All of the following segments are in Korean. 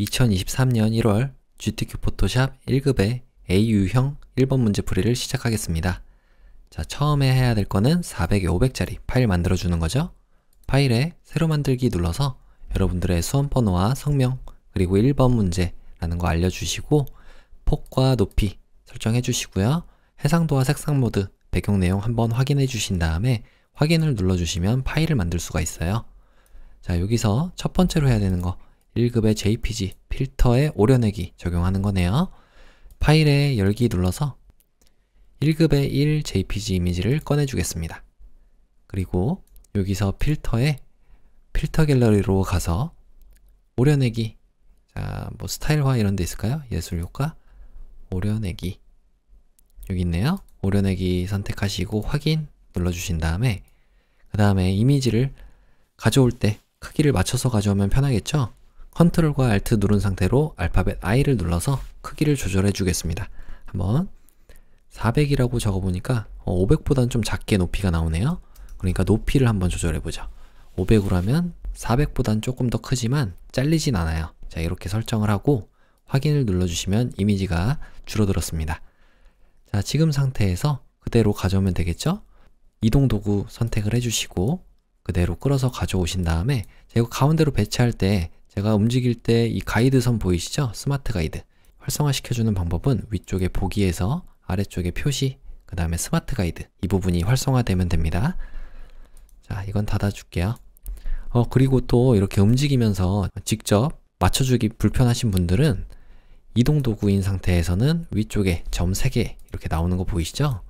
2023년 1월 GTQ 포토샵 1급의 AU형 1번 문제 풀이를 시작하겠습니다. 자, 처음에 해야 될 거는 400에 500짜리 파일 만들어주는 거죠. 파일에 새로 만들기 눌러서 여러분들의 수험번호와 성명 그리고 1번 문제라는 거 알려주시고 폭과 높이 설정해 주시고요. 해상도와 색상 모드, 배경 내용 한번 확인해 주신 다음에 확인을 눌러주시면 파일을 만들 수가 있어요. 자, 여기서 첫 번째로 해야 되는 거 1급의 JPG 필터의 오려내기 적용하는 거네요. 파일에 열기 눌러서 1급의 1 JPG 이미지를 꺼내 주겠습니다. 그리고 여기서 필터에 필터 갤러리로 가서 오려내기, 자, 뭐 스타일화 이런 데 있을까요? 예술 효과 오려내기 여기 있네요. 오려내기 선택하시고 확인 눌러주신 다음에 그 다음에 이미지를 가져올 때 크기를 맞춰서 가져오면 편하겠죠? 컨트롤과 알트 누른 상태로 알파벳 I를 눌러서 크기를 조절해 주겠습니다. 한번 400이라고 적어보니까 500보다는 좀 작게 높이가 나오네요. 그러니까 높이를 한번 조절해 보죠. 500으로 하면 400보다는 조금 더 크지만 잘리진 않아요. 자, 이렇게 설정을 하고 확인을 눌러주시면 이미지가 줄어들었습니다. 자, 지금 상태에서 그대로 가져오면 되겠죠? 이동 도구 선택을 해주시고 그대로 끌어서 가져오신 다음에 이거 가운데로 배치할 때 제가 움직일 때 이 가이드 선 보이시죠? 스마트 가이드 활성화 시켜주는 방법은 위쪽에 보기에서 아래쪽에 표시 그 다음에 스마트 가이드 이 부분이 활성화되면 됩니다. 자, 이건 닫아줄게요. 그리고 또 이렇게 움직이면서 직접 맞춰주기 불편하신 분들은 이동 도구인 상태에서는 위쪽에 점 3개 이렇게 나오는 거 보이시죠?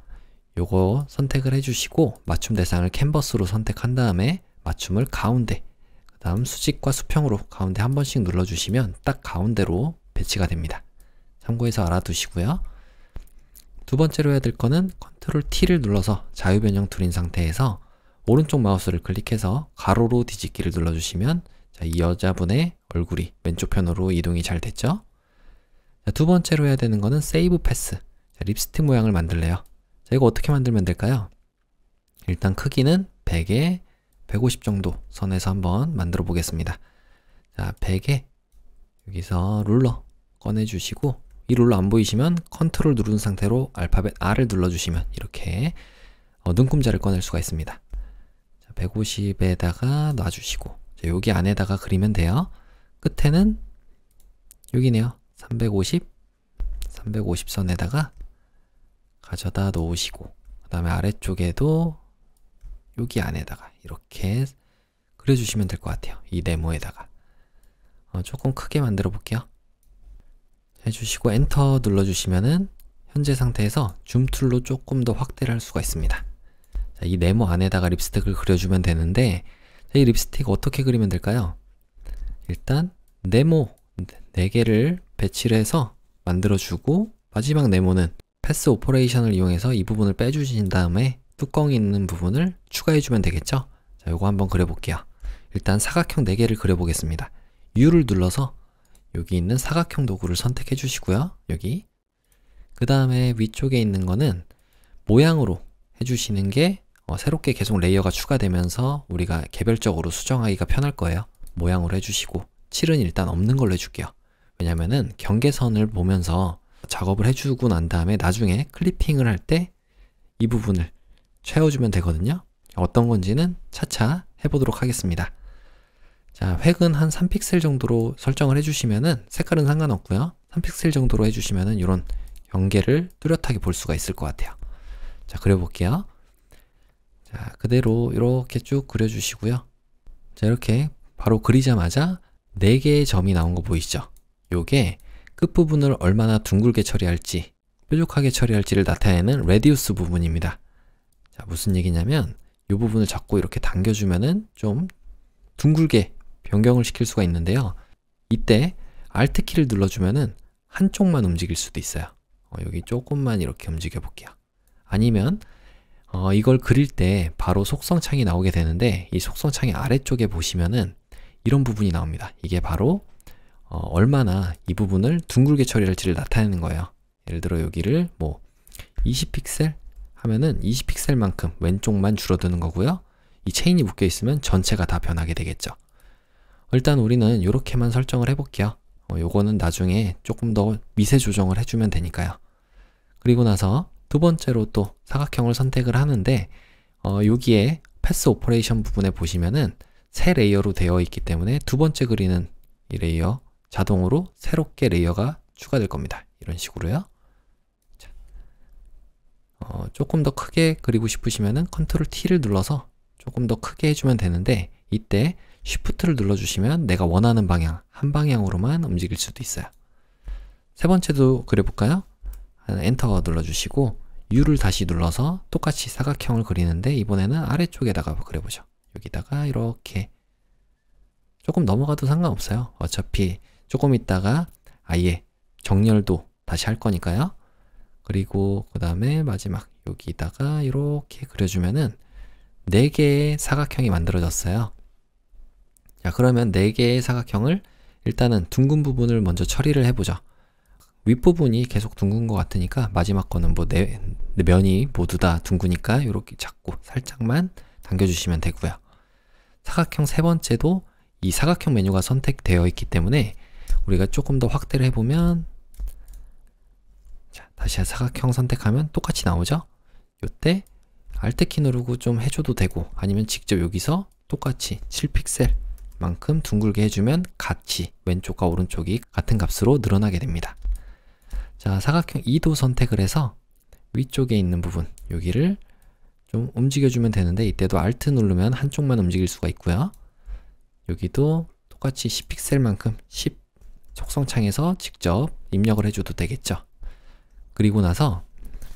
요거 선택을 해주시고 맞춤 대상을 캔버스로 선택한 다음에 맞춤을 가운데 그 다음 수직과 수평으로 가운데 한 번씩 눌러주시면 딱 가운데로 배치가 됩니다. 참고해서 알아두시고요. 두 번째로 해야 될 거는 컨트롤 T를 눌러서 자유변형 툴인 상태에서 오른쪽 마우스를 클릭해서 가로로 뒤집기를 눌러주시면 자, 이 여자분의 얼굴이 왼쪽 편으로 이동이 잘 됐죠? 자, 두 번째로 해야 되는 거는 세이브 패스. 자, 립스틱 모양을 만들래요. 자, 이거 어떻게 만들면 될까요? 일단 크기는 100에 150 정도 선에서 한번 만들어 보겠습니다. 자, 100에 여기서 룰러 꺼내주시고 이 룰러 안 보이시면 컨트롤 누른 상태로 알파벳 R을 눌러주시면 이렇게 눈금자를 꺼낼 수가 있습니다. 자, 150에다가 놔주시고 자, 여기 안에다가 그리면 돼요. 끝에는 여기네요. 350 선에다가 가져다 놓으시고 그 다음에 아래쪽에도 여기 안에다가 이렇게 그려주시면 될 것 같아요. 이 네모에다가 조금 크게 만들어 볼게요. 해주시고 엔터 눌러주시면은 현재 상태에서 줌 툴로 조금 더 확대를 할 수가 있습니다. 자, 이 네모 안에다가 립스틱을 그려주면 되는데 자, 이 립스틱 어떻게 그리면 될까요? 일단 네모 4개를 배치를 해서 만들어주고 마지막 네모는 패스 오퍼레이션을 이용해서 이 부분을 빼주신 다음에 뚜껑이 있는 부분을 추가해주면 되겠죠? 자, 요거 한번 그려볼게요. 일단 사각형 4개를 그려보겠습니다. U를 눌러서 여기 있는 사각형 도구를 선택해 주시고요. 여기 그 다음에 위쪽에 있는 거는 모양으로 해주시는 게 새롭게 계속 레이어가 추가되면서 우리가 개별적으로 수정하기가 편할 거예요. 모양으로 해주시고 7은 일단 없는 걸로 해줄게요. 왜냐면은 경계선을 보면서 작업을 해주고 난 다음에 나중에 클리핑을 할 때 이 부분을 채워주면 되거든요. 어떤 건지는 차차 해보도록 하겠습니다. 자, 획은 한 3픽셀 정도로 설정을 해주시면은 색깔은 상관없고요. 3픽셀 정도로 해주시면은 이런 경계를 뚜렷하게 볼 수가 있을 것 같아요. 자, 그려볼게요. 자, 그대로 이렇게 쭉 그려주시고요. 자, 이렇게 바로 그리자마자 4개의 점이 나온 거 보이시죠? 요게 끝부분을 얼마나 둥글게 처리할지 뾰족하게 처리할지를 나타내는 레디우스 부분입니다. 자, 무슨 얘기냐면 이 부분을 잡고 이렇게 당겨주면은 좀 둥글게 변경을 시킬 수가 있는데요. 이때 Alt 키를 눌러주면은 한쪽만 움직일 수도 있어요. 여기 조금만 이렇게 움직여 볼게요. 아니면 이걸 그릴 때 바로 속성창이 나오게 되는데 이 속성창의 아래쪽에 보시면은 이런 부분이 나옵니다. 이게 바로 얼마나 이 부분을 둥글게 처리할지를 나타내는 거예요. 예를 들어 여기를 뭐 20픽셀 하면은 20픽셀만큼 왼쪽만 줄어드는 거고요. 이 체인이 묶여 있으면 전체가 다 변하게 되겠죠. 일단 우리는 이렇게만 설정을 해볼게요. 요거는 나중에 조금 더 미세 조정을 해주면 되니까요. 그리고 나서 두 번째로 또 사각형을 선택을 하는데 여기에 패스 오퍼레이션 부분에 보시면은 새 레이어로 되어 있기 때문에 두 번째 그리는 이 레이어 자동으로 새롭게 레이어가 추가될 겁니다. 이런 식으로요. 자, 조금 더 크게 그리고 싶으시면은 컨트롤 T를 눌러서 조금 더 크게 해주면 되는데 이때 Shift를 눌러주시면 내가 원하는 방향, 한 방향으로만 움직일 수도 있어요. 세 번째도 그려볼까요? 엔터 눌러주시고 U를 다시 눌러서 똑같이 사각형을 그리는데 이번에는 아래쪽에다가 그려보죠. 여기다가 이렇게 조금 넘어가도 상관없어요. 어차피 조금 있다가 아예 정렬도 다시 할 거니까요. 그리고 그 다음에 마지막 여기다가 이렇게 그려주면은 4개의 사각형이 만들어졌어요. 자, 그러면 4개의 사각형을 일단은 둥근 부분을 먼저 처리를 해보죠. 윗부분이 계속 둥근 것 같으니까 마지막 거는 뭐 면이 모두 다 둥그니까 이렇게 잡고 살짝만 당겨주시면 되고요. 사각형 세 번째도 이 사각형 메뉴가 선택되어 있기 때문에 우리가 조금 더 확대를 해보면 자, 다시 사각형 선택하면 똑같이 나오죠? 이때 Alt키 누르고 좀 해줘도 되고 아니면 직접 여기서 똑같이 7픽셀 만큼 둥글게 해주면 같이 왼쪽과 오른쪽이 같은 값으로 늘어나게 됩니다. 자, 사각형 2도 선택을 해서 위쪽에 있는 부분 여기를 좀 움직여주면 되는데 이때도 Alt 누르면 한쪽만 움직일 수가 있고요. 여기도 똑같이 10픽셀만큼 10 속성창에서 직접 입력을 해줘도 되겠죠. 그리고 나서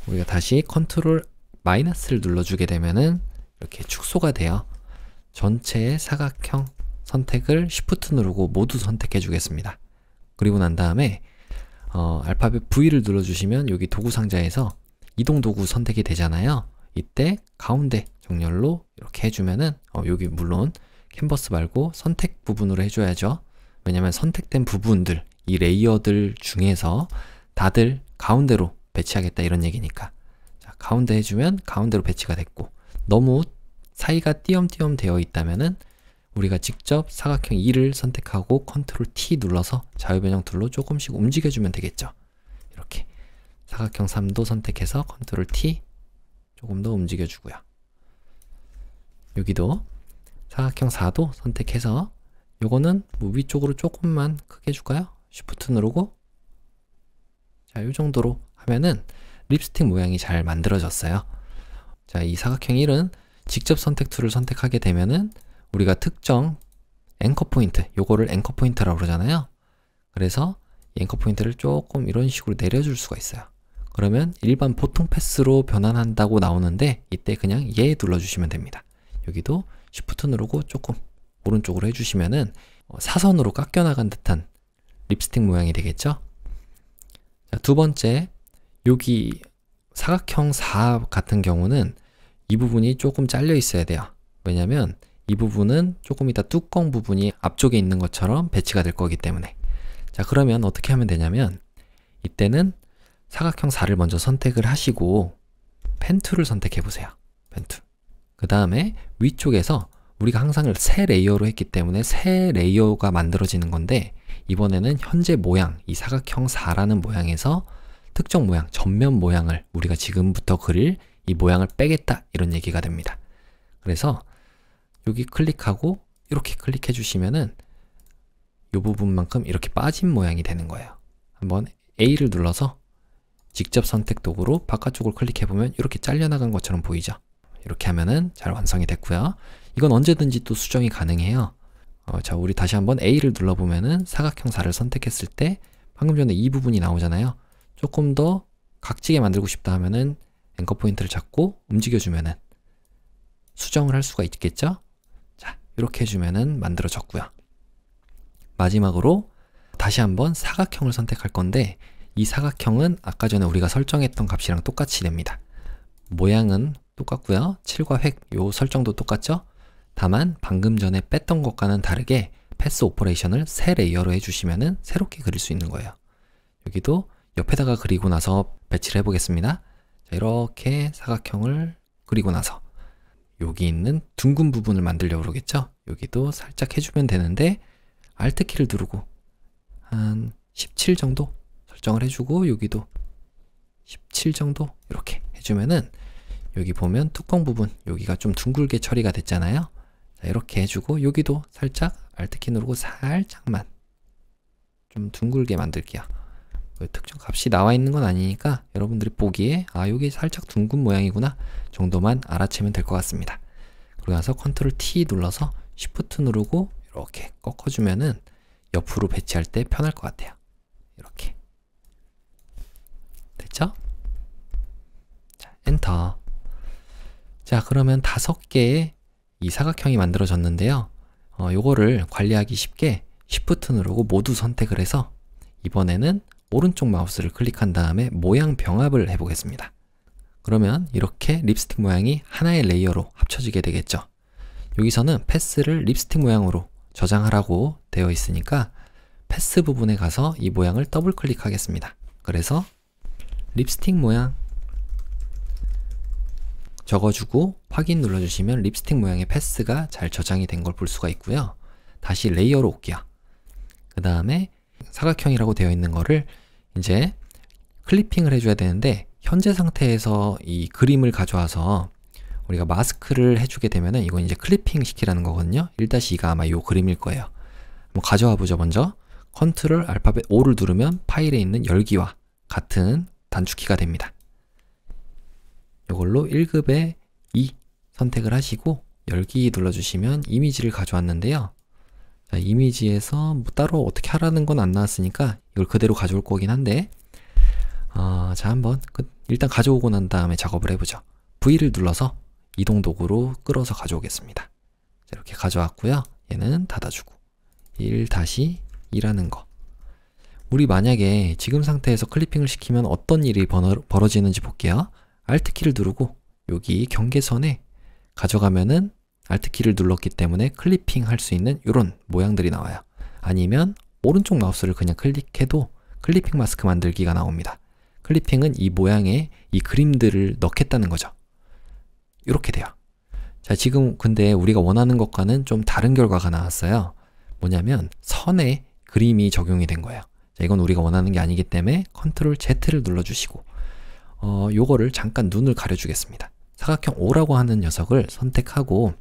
우리가 다시 컨트롤 마이너스를 눌러주게 되면은 이렇게 축소가 돼요. 전체의 사각형 선택을 Shift 누르고 모두 선택해 주겠습니다. 그리고 난 다음에 알파벳 V를 눌러주시면 여기 도구 상자에서 이동 도구 선택이 되잖아요. 이때 가운데 정렬로 이렇게 해주면은 여기 물론 캔버스 말고 선택 부분으로 해줘야죠. 왜냐면 선택된 부분들, 이 레이어들 중에서 다들 가운데로 배치하겠다 이런 얘기니까. 자, 가운데 해주면 가운데로 배치가 됐고 너무 사이가 띄엄띄엄 되어 있다면은 우리가 직접 사각형 2를 선택하고 컨트롤 T 눌러서 자유변형 툴로 조금씩 움직여주면 되겠죠. 이렇게 사각형 3도 선택해서 컨트롤 T 조금 더 움직여주고요. 여기도 사각형 4도 선택해서 요거는 뭐 위쪽으로 조금만 크게 해줄까요? Shift 누르고 자, 요 정도로 하면은 립스틱 모양이 잘 만들어졌어요. 자, 이 사각형 1은 직접 선택 툴을 선택하게 되면은 우리가 특정 앵커 포인트, 요거를 앵커 포인트라고 그러잖아요. 그래서 이 앵커 포인트를 조금 이런 식으로 내려줄 수가 있어요. 그러면 일반 보통 패스로 변환한다고 나오는데 이때 그냥 얘 눌러주시면 됩니다. 여기도 Shift 누르고 조금 오른쪽으로 해주시면은 사선으로 깎여나간 듯한 립스틱 모양이 되겠죠. 자, 두 번째 여기 사각형 4 같은 경우는 이 부분이 조금 잘려 있어야 돼요. 왜냐면 이 부분은 조금 이따 뚜껑 부분이 앞쪽에 있는 것처럼 배치가 될 거기 때문에. 자, 그러면 어떻게 하면 되냐면 이때는 사각형 4를 먼저 선택을 하시고 펜 툴을 선택해 보세요. 펜 툴. 그 다음에 위쪽에서 우리가 항상 새 레이어로 했기 때문에 새 레이어가 만들어지는 건데 이번에는 현재 모양, 이 사각형 4라는 모양에서 특정 모양, 전면 모양을 우리가 지금부터 그릴 이 모양을 빼겠다 이런 얘기가 됩니다. 그래서 여기 클릭하고 이렇게 클릭해 주시면은 이 부분만큼 이렇게 빠진 모양이 되는 거예요. 한번 A를 눌러서 직접 선택 도구로 바깥쪽을 클릭해 보면 이렇게 잘려나간 것처럼 보이죠? 이렇게 하면은 잘 완성이 됐고요. 이건 언제든지 또 수정이 가능해요. 자, 우리 다시 한번 A를 눌러보면은 사각형 4를 선택했을 때 방금 전에 이 부분이 나오잖아요. 조금 더 각지게 만들고 싶다 하면은 앵커 포인트를 잡고 움직여주면은 수정을 할 수가 있겠죠? 자, 이렇게 해주면은 만들어졌고요. 마지막으로 다시 한번 사각형을 선택할 건데 이 사각형은 아까 전에 우리가 설정했던 값이랑 똑같이 됩니다. 모양은 똑같고요. 7과 획 요 설정도 똑같죠? 다만 방금 전에 뺐던 것과는 다르게 패스 오퍼레이션을 새 레이어로 해주시면은 새롭게 그릴 수 있는 거예요. 여기도 옆에다가 그리고 나서 배치를 해보겠습니다. 자, 이렇게 사각형을 그리고 나서 여기 있는 둥근 부분을 만들려고 그러겠죠? 여기도 살짝 해주면 되는데 Alt키를 누르고 한 17 정도 설정을 해주고 여기도 17 정도 이렇게 해주면은 여기 보면 뚜껑 부분 여기가 좀 둥글게 처리가 됐잖아요. 자, 이렇게 해주고 여기도 살짝 Alt키 누르고 살짝만 좀 둥글게 만들게요. 특정 값이 나와 있는 건 아니니까 여러분들이 보기에 아 여기 살짝 둥근 모양이구나 정도만 알아채면 될 것 같습니다. 그러고 나서 컨트롤 T 눌러서 Shift 누르고 이렇게 꺾어주면은 옆으로 배치할 때 편할 것 같아요. 이렇게 됐죠? 자, 엔터. 자, 그러면 5개의 이 사각형이 만들어졌는데요. 요거를 관리하기 쉽게 Shift 누르고 모두 선택을 해서 이번에는 오른쪽 마우스를 클릭한 다음에 모양 병합을 해보겠습니다. 그러면 이렇게 립스틱 모양이 하나의 레이어로 합쳐지게 되겠죠. 여기서는 패스를 립스틱 모양으로 저장하라고 되어 있으니까 패스 부분에 가서 이 모양을 더블 클릭하겠습니다. 그래서 립스틱 모양 적어주고 확인 눌러주시면 립스틱 모양의 패스가 잘 저장이 된 걸 볼 수가 있고요. 다시 레이어로 올게요. 그 다음에 사각형이라고 되어 있는 거를 이제 클리핑을 해줘야 되는데 현재 상태에서 이 그림을 가져와서 우리가 마스크를 해주게 되면은 이건 이제 클리핑 시키라는 거거든요. 1-2가 아마 이 그림일 거예요. 한번 가져와 보죠. 먼저 컨트롤 알파벳 O를 누르면 파일에 있는 열기와 같은 단축키가 됩니다. 이걸로 1급에 2 선택을 하시고 열기 눌러주시면 이미지를 가져왔는데요. 자, 이미지에서 뭐 따로 어떻게 하라는 건 안 나왔으니까 이걸 그대로 가져올 거긴 한데 자, 한번 일단 가져오고 난 다음에 작업을 해보죠. V를 눌러서 이동 도구로 끌어서 가져오겠습니다. 자, 이렇게 가져왔고요. 얘는 닫아주고 1-2라는 거. 우리 만약에 지금 상태에서 클리핑을 시키면 어떤 일이 벌어지는지 볼게요. Alt키를 누르고 여기 경계선에 가져가면은 Alt키를 눌렀기 때문에 클리핑 할 수 있는 이런 모양들이 나와요. 아니면 오른쪽 마우스를 그냥 클릭해도 클리핑 마스크 만들기가 나옵니다. 클리핑은 이 모양에 이 그림들을 넣겠다는 거죠. 이렇게 돼요. 자, 지금 근데 우리가 원하는 것과는 좀 다른 결과가 나왔어요. 뭐냐면 선에 그림이 적용이 된 거예요. 자, 이건 우리가 원하는 게 아니기 때문에 컨트롤 Z를 눌러주시고 요거를 잠깐 눈을 가려주겠습니다. 사각형 O라고 하는 녀석을 선택하고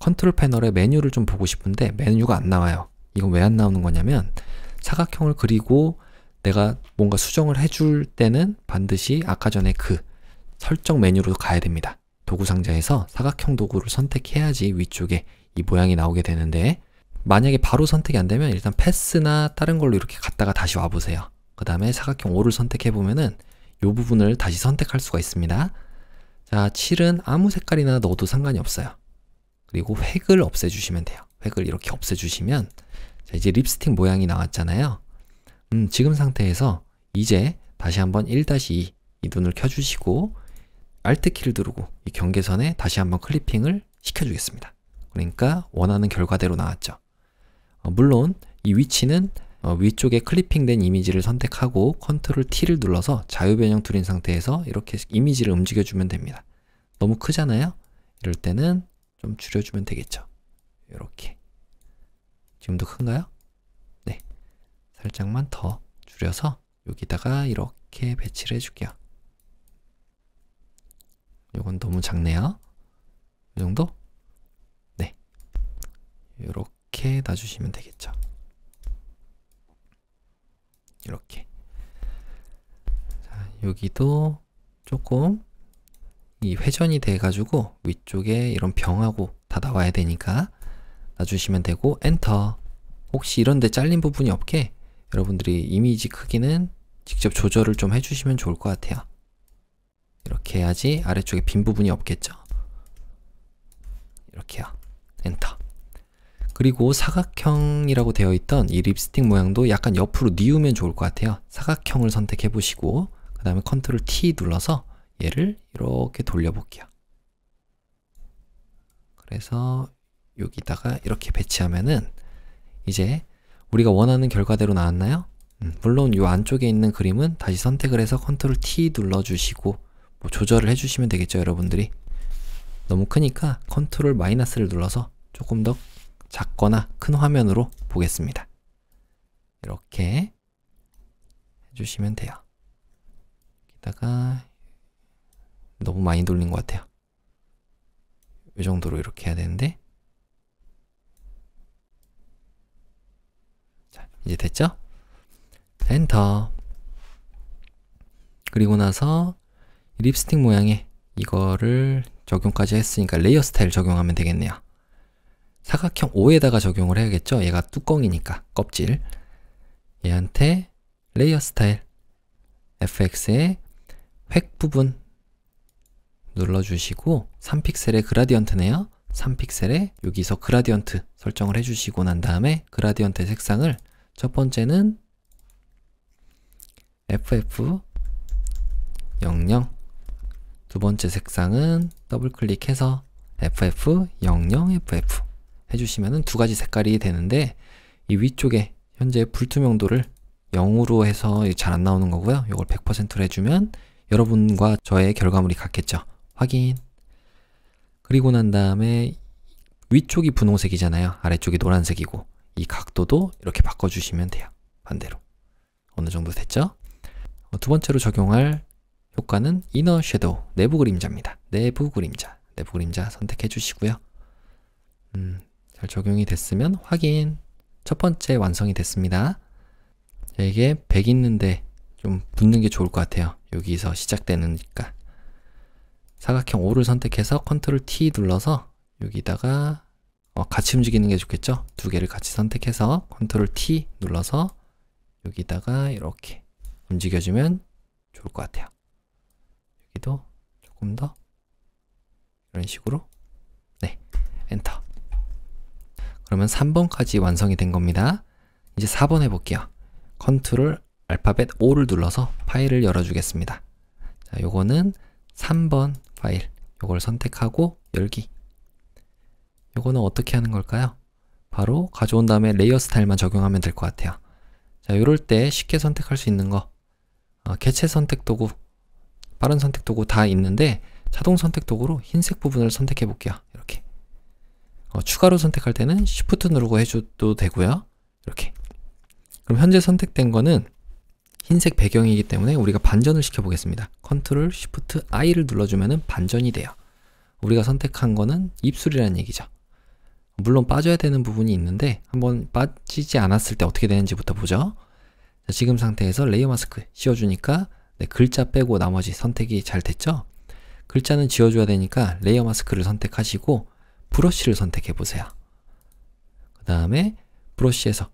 컨트롤 패널에 메뉴를 좀 보고 싶은데 메뉴가 안 나와요. 이건 왜 안 나오는 거냐면 사각형을 그리고 내가 뭔가 수정을 해줄 때는 반드시 아까 전에 그 설정 메뉴로 가야 됩니다. 도구 상자에서 사각형 도구를 선택해야지 위쪽에 이 모양이 나오게 되는데 만약에 바로 선택이 안 되면 일단 패스나 다른 걸로 이렇게 갔다가 다시 와보세요. 그 다음에 사각형 O를 선택해 보면은 이 부분을 다시 선택할 수가 있습니다. 자, 7은 아무 색깔이나 넣어도 상관이 없어요. 그리고 획을 없애주시면 돼요. 획을 이렇게 없애주시면 자, 이제 립스틱 모양이 나왔잖아요. 지금 상태에서 이제 다시 한번 1-2 이 눈을 켜주시고 Alt키를 누르고 이 경계선에 다시 한번 클리핑을 시켜주겠습니다. 그러니까 원하는 결과대로 나왔죠. 물론 이 위치는 위쪽에 클리핑된 이미지를 선택하고 컨트롤 T를 눌러서 자유변형 툴인 상태에서 이렇게 이미지를 움직여주면 됩니다. 너무 크잖아요? 이럴 때는 좀 줄여주면 되겠죠. 이렇게. 지금도 큰가요? 네. 살짝만 더 줄여서 여기다가 이렇게 배치를 해줄게요. 이건 너무 작네요. 이 정도? 네. 이렇게 놔주시면 되겠죠. 이렇게. 자, 여기도 조금 이 회전이 돼가지고 위쪽에 이런 병하고 다 나와야 되니까 놔주시면 되고 엔터. 혹시 이런데 잘린 부분이 없게 여러분들이 이미지 크기는 직접 조절을 좀 해주시면 좋을 것 같아요. 이렇게 해야지 아래쪽에 빈 부분이 없겠죠. 이렇게요. 엔터. 그리고 사각형이라고 되어 있던 이 립스틱 모양도 약간 옆으로 뉘우면 좋을 것 같아요. 사각형을 선택해 보시고 그 다음에 컨트롤 T 눌러서 얘를 이렇게 돌려볼게요. 그래서 여기다가 이렇게 배치하면은 이제 우리가 원하는 결과대로 나왔나요? 물론 이 안쪽에 있는 그림은 다시 선택을 해서 컨트롤 T 눌러주시고 뭐 조절을 해주시면 되겠죠, 여러분들이. 너무 크니까 컨트롤 마이너스를 눌러서 조금 더 작거나 큰 화면으로 보겠습니다. 이렇게 해주시면 돼요. 여기다가 너무 많이 돌린 것 같아요. 이 정도로 이렇게 해야 되는데, 자, 이제 됐죠? 엔터. 그리고 나서 립스틱 모양에 이거를 적용까지 했으니까 레이어 스타일 적용하면 되겠네요. 사각형 5에다가 적용을 해야겠죠? 얘가 뚜껑이니까, 껍질. 얘한테 레이어 스타일 FX의 획 부분 눌러주시고 3픽셀의 그라디언트네요. 3픽셀에 여기서 그라디언트 설정을 해주시고 난 다음에 그라디언트의 색상을 첫 번째는 FF00, 두 번째 색상은 더블 클릭해서 FF00FF 해주시면은 두 가지 색깔이 되는데, 이 위쪽에 현재 불투명도를 0으로 해서 잘 안 나오는 거고요. 이걸 100%로 해주면 여러분과 저의 결과물이 같겠죠. 확인. 그리고 난 다음에 위쪽이 분홍색이잖아요. 아래쪽이 노란색이고, 이 각도도 이렇게 바꿔주시면 돼요. 반대로. 어느 정도 됐죠? 두 번째로 적용할 효과는 이너 섀도우, 내부 그림자입니다. 내부 그림자 선택해 주시고요. 잘 적용이 됐으면 확인. 첫 번째 완성이 됐습니다. 자, 이게 100 있는데 좀 붙는 게 좋을 것 같아요. 여기서 시작되니까. 사각형 5를 선택해서 컨트롤 T 눌러서 여기다가 같이 움직이는 게 좋겠죠? 두 개를 같이 선택해서 컨트롤 T 눌러서 여기다가 이렇게 움직여주면 좋을 것 같아요. 여기도 조금 더 이런 식으로. 네, 엔터. 그러면 3번까지 완성이 된 겁니다. 이제 4번 해볼게요. 컨트롤 알파벳 O를 눌러서 파일을 열어주겠습니다. 자, 요거는 3번 파일, 요걸 선택하고 열기. 요거는 어떻게 하는 걸까요? 바로 가져온 다음에 레이어 스타일만 적용하면 될 것 같아요. 자, 요럴 때 쉽게 선택할 수 있는 거, 개체 선택 도구, 빠른 선택 도구 다 있는데 자동 선택 도구로 흰색 부분을 선택해 볼게요. 이렇게. 추가로 선택할 때는 Shift 누르고 해줘도 되고요. 이렇게. 그럼 현재 선택된 거는 흰색 배경이기 때문에 우리가 반전을 시켜 보겠습니다. Ctrl Shift I를 눌러주면은 반전이 돼요. 우리가 선택한 거는 입술이라는 얘기죠. 물론 빠져야 되는 부분이 있는데 한번 빠지지 않았을 때 어떻게 되는지부터 보죠. 자, 지금 상태에서 레이어 마스크 씌워주니까 네, 글자 빼고 나머지 선택이 잘 됐죠? 글자는 지워줘야 되니까 레이어 마스크를 선택하시고 브러쉬를 선택해 보세요. 그 다음에 브러쉬에서,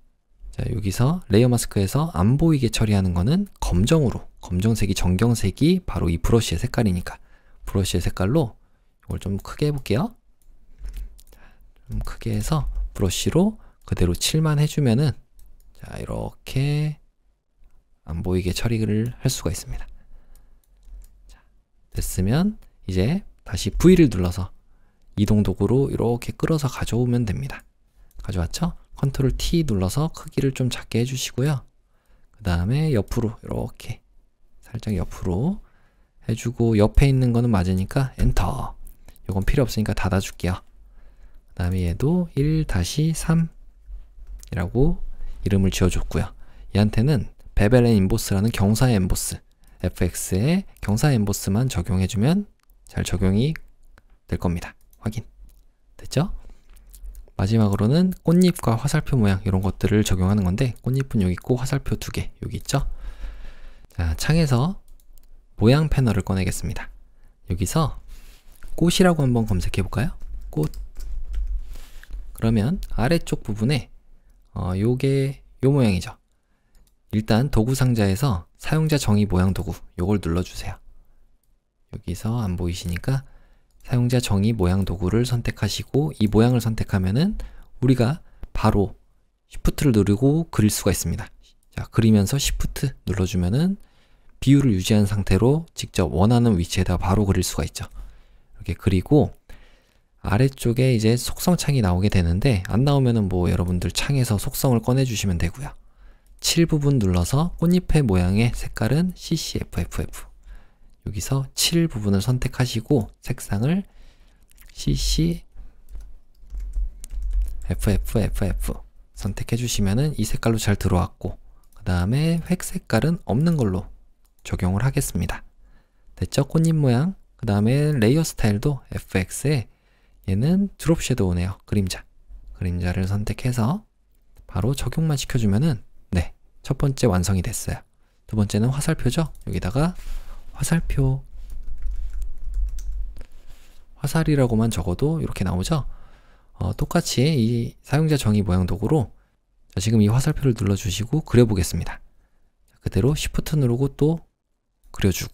자, 여기서 레이어 마스크에서 안 보이게 처리하는 거는 검정으로, 검정색이 정경색이 바로 이 브러쉬의 색깔이니까 브러쉬의 색깔로 이걸 좀 크게 해볼게요. 좀 크게 해서 브러쉬로 그대로 칠만 해주면은, 자, 이렇게 안 보이게 처리를 할 수가 있습니다. 자, 됐으면 이제 다시 V를 눌러서 이동 도구로 이렇게 끌어서 가져오면 됩니다. 가져왔죠? 컨트롤 T 눌러서 크기를 좀 작게 해주시고요. 그 다음에 옆으로 이렇게 살짝 옆으로 해주고, 옆에 있는 거는 맞으니까 엔터. 이건 필요 없으니까 닫아줄게요. 그 다음에 얘도 1-3 이라고 이름을 지어줬고요. 얘한테는 베벨 앤 임보스라는 경사의 엠보스, FX에 경사의 엠보스만 적용해주면 잘 적용이 될 겁니다. 확인. 됐죠? 마지막으로는 꽃잎과 화살표 모양 이런 것들을 적용하는 건데, 꽃잎은 여기 있고 화살표 2개 여기 있죠? 자, 창에서 모양 패널을 꺼내겠습니다. 여기서 꽃이라고 한번 검색해 볼까요? 꽃. 그러면 아래쪽 부분에 요게 요 모양이죠. 일단 도구 상자에서 사용자 정의 모양 도구 요걸 눌러주세요. 여기서 안 보이시니까 사용자 정의 모양 도구를 선택하시고 이 모양을 선택하면은 우리가 바로 Shift를 누르고 그릴 수가 있습니다. 자, 그리면서 Shift 눌러주면은 비율을 유지한 상태로 직접 원하는 위치에다 바로 그릴 수가 있죠. 이렇게 그리고 아래쪽에 이제 속성 창이 나오게 되는데, 안 나오면은 뭐 여러분들 창에서 속성을 꺼내 주시면 되고요. 7 부분 눌러서 꽃잎의 모양의 색깔은 CCFFF, 여기서 7 부분을 선택하시고 색상을 CCFFFF 선택해 주시면은 이 색깔로 잘 들어왔고, 그 다음에 획 색깔은 없는 걸로 적용을 하겠습니다. 됐죠? 꽃잎 모양. 그 다음에 레이어 스타일도 FX에 얘는 드롭 섀도우네요. 그림자를 선택해서 바로 적용만 시켜주면은 네, 첫 번째 완성이 됐어요. 두 번째는 화살표죠? 여기다가 화살표, 화살이라고만 적어도 이렇게 나오죠? 똑같이 이 사용자 정의 모양 도구로 지금 이 화살표를 눌러주시고 그려보겠습니다. 그대로 Shift 누르고 또 그려주고,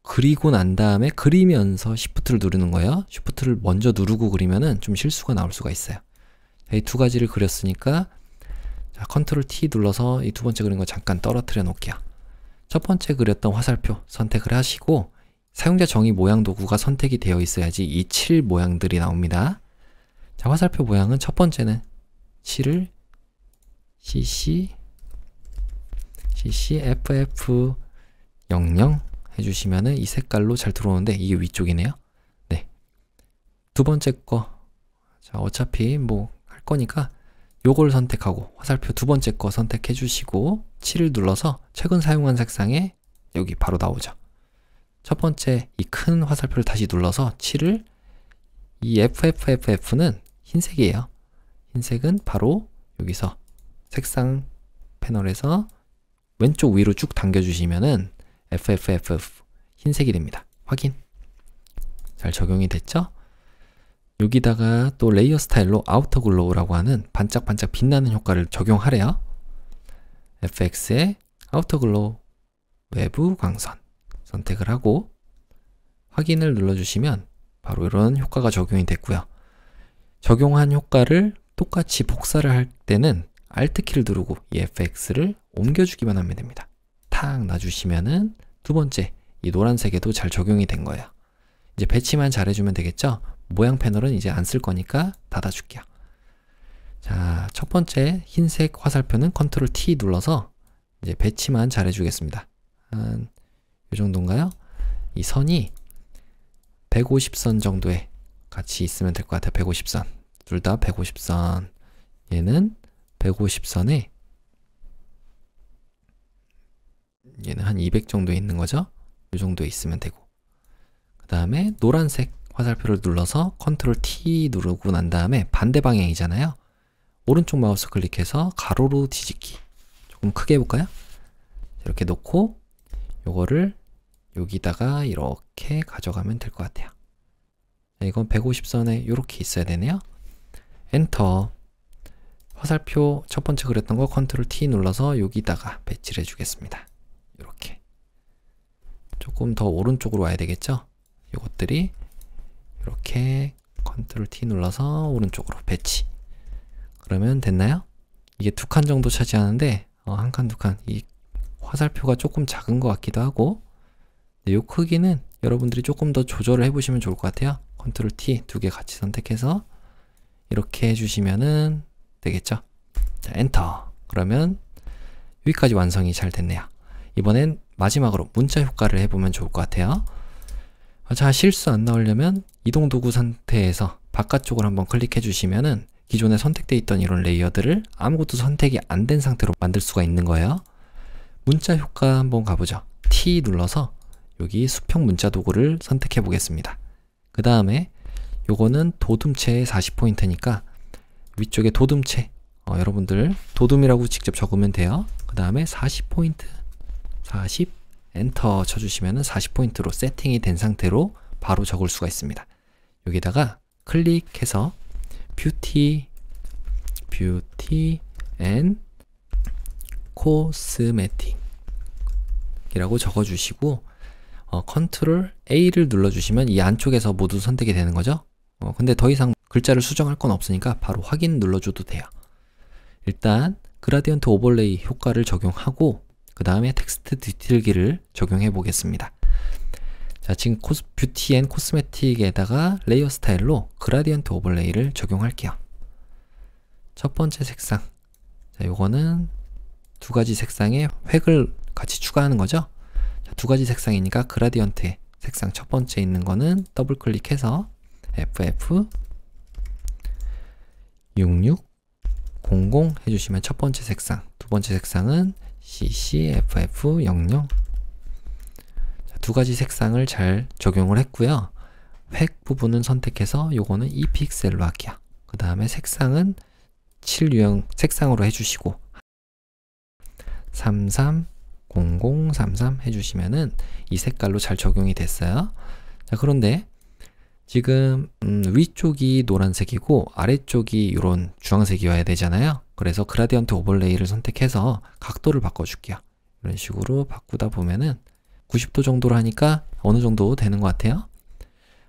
그리고 난 다음에 그리면서 Shift를 누르는 거예요. Shift를 먼저 누르고 그리면은 좀 실수가 나올 수가 있어요. 이 두 가지를 그렸으니까 자, Ctrl T 눌러서 이 두 번째 그린 거 잠깐 떨어뜨려 놓을게요. 첫 번째 그렸던 화살표 선택을 하시고 사용자 정의 모양 도구가 선택이 되어 있어야지 이 7 모양들이 나옵니다. 자, 화살표 모양은 첫 번째는 7을 CC FF00 해주시면은 이 색깔로 잘 들어오는데 이게 위쪽이네요. 네. 두 번째 거. 자, 어차피 뭐 할 거니까 요걸 선택하고 화살표 두 번째 거 선택해 주시고 7을 눌러서 최근 사용한 색상에 여기 바로 나오죠. 첫 번째 이 큰 화살표를 다시 눌러서 7을 이 FFFF는 흰색이에요. 흰색은 바로 여기서 색상 패널에서 왼쪽 위로 쭉 당겨주시면은 FFFF 흰색이 됩니다. 확인. 잘 적용이 됐죠? 여기다가 또 레이어 스타일로 아우터 글로우라고 하는 반짝반짝 빛나는 효과를 적용하래요. FX에 아우터 글로우 외부 광선 선택을 하고 확인을 눌러주시면 바로 이런 효과가 적용이 됐고요. 적용한 효과를 똑같이 복사를 할 때는 Alt키를 누르고 이 FX를 옮겨주기만 하면 됩니다. 탁 놔주시면은 두 번째 이 노란색에도 잘 적용이 된 거예요. 이제 배치만 잘해주면 되겠죠? 모양 패널은 이제 안 쓸 거니까 닫아줄게요. 자, 첫 번째 흰색 화살표는 Ctrl T 눌러서 이제 배치만 잘해주겠습니다. 한 이 정도인가요? 이 선이 150선 정도에 같이 있으면 될 것 같아요. 150선. 둘 다 150선. 얘는 150선에 얘는 한 200 정도에 있는 거죠. 이 정도에 있으면 되고, 그 다음에 노란색 화살표를 눌러서 Ctrl T 누르고 난 다음에 반대 방향이잖아요. 오른쪽 마우스 클릭해서 가로로 뒤집기. 조금 크게 해볼까요? 이렇게 놓고 요거를 여기다가 이렇게 가져가면 될 것 같아요. 이건 150선에 이렇게 있어야 되네요. 엔터. 화살표 첫 번째 그렸던 거 Ctrl T 눌러서 여기다가 배치를 해주겠습니다. 이렇게 조금 더 오른쪽으로 와야 되겠죠? 이것들이 이렇게 Ctrl T 눌러서 오른쪽으로 배치. 그러면 됐나요? 이게 두 칸 정도 차지하는데 한 칸, 두 칸. 이 화살표가 조금 작은 것 같기도 하고, 이 크기는 여러분들이 조금 더 조절을 해보시면 좋을 것 같아요. Ctrl T 두 개 같이 선택해서 이렇게 해주시면은 되겠죠? 자, 엔터. 그러면 여기까지 완성이 잘 됐네요. 이번엔 마지막으로 문자 효과를 해보면 좋을 것 같아요. 자, 실수 안 나오려면 이동 도구 상태에서 바깥쪽을 한번 클릭해 주시면은 기존에 선택되어 있던 이런 레이어들을 아무것도 선택이 안 된 상태로 만들 수가 있는 거예요. 문자 효과 한번 가보죠. T 눌러서 여기 수평 문자 도구를 선택해 보겠습니다. 그 다음에 요거는 도둠체의 40포인트니까 위쪽에 도둠체, 여러분들 도둠이라고 직접 적으면 돼요. 그 다음에 40포인트 40 엔터 쳐주시면 40포인트로 세팅이 된 상태로 바로 적을 수가 있습니다. 여기다가 클릭해서 뷰티 앤 코스메틱 이라고 적어주시고 컨트롤 A를 눌러주시면 이 안쪽에서 모두 선택이 되는 거죠. 근데 더 이상 글자를 수정할 건 없으니까 바로 확인 눌러줘도 돼요. 일단 그라디언트 오버레이 효과를 적용하고 그 다음에 텍스트 디테일기를 적용해 보겠습니다. 자, 지금 뷰티 앤 코스메틱에다가 레이어 스타일로 그라디언트 오버레이를 적용할게요. 첫 번째 색상, 자, 요거는 두 가지 색상에 획을 같이 추가하는 거죠. 자, 두 가지 색상이니까 그라디언트의 색상 첫 번째 있는 거는 더블 클릭해서 FF6600 해주시면 첫 번째 색상, 두 번째 색상은 CCFF00. 두 가지 색상을 잘 적용을 했고요. 획 부분은 선택해서 요거는 2픽셀로 할게요. 그 다음에 색상은 7유형 색상으로 해주시고 330033 해주시면은 이 색깔로 잘 적용이 됐어요. 자, 그런데 지금 위쪽이 노란색이고 아래쪽이 이런 주황색이어야 되잖아요. 그래서 그라디언트 오버레이를 선택해서 각도를 바꿔줄게요. 이런 식으로 바꾸다 보면은 90도 정도로 하니까 어느 정도 되는 것 같아요.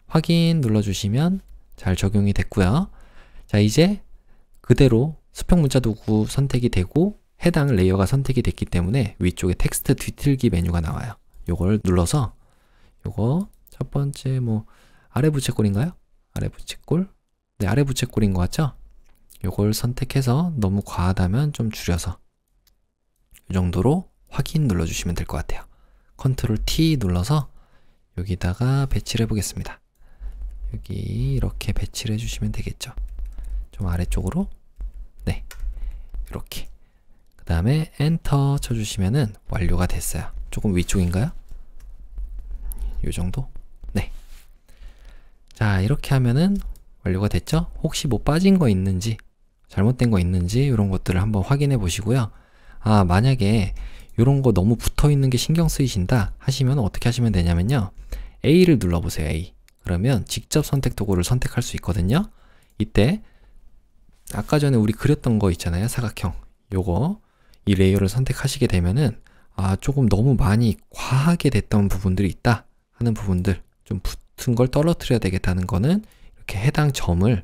확인 눌러주시면 잘 적용이 됐고요. 자, 이제 그대로 수평 문자 도구 선택이 되고 해당 레이어가 선택이 됐기 때문에 위쪽에 텍스트 뒤틀기 메뉴가 나와요. 요걸 눌러서 요거 첫 번째 뭐 아래 부채꼴인가요? 아래 부채꼴? 네, 아래 부채꼴인 것 같죠? 요걸 선택해서 너무 과하다면 좀 줄여서 이 정도로 확인 눌러주시면 될 것 같아요. 컨트롤 T 눌러서 여기다가 배치를 해보겠습니다. 여기 이렇게 배치를 해주시면 되겠죠. 좀 아래쪽으로. 네, 이렇게. 그 다음에 엔터 쳐주시면은 완료가 됐어요. 조금 위쪽인가요? 이 정도? 네. 자, 이렇게 하면은 완료가 됐죠? 혹시 뭐 빠진 거 있는지, 잘못된 거 있는지 이런 것들을 한번 확인해 보시고요. 아, 만약에 이런 거 너무 붙어 있는 게 신경 쓰이신다 하시면 어떻게 하시면 되냐면요. A를 눌러보세요. A. 그러면 직접 선택 도구를 선택할 수 있거든요. 이때 아까 전에 우리 그렸던 거 있잖아요. 사각형. 요거 이 레이어를 선택하시게 되면은 아, 조금 너무 많이 과하게 됐던 부분들이 있다 하는 부분들, 좀 붙은 걸 떨어뜨려야 되겠다는 거는 이렇게 해당 점을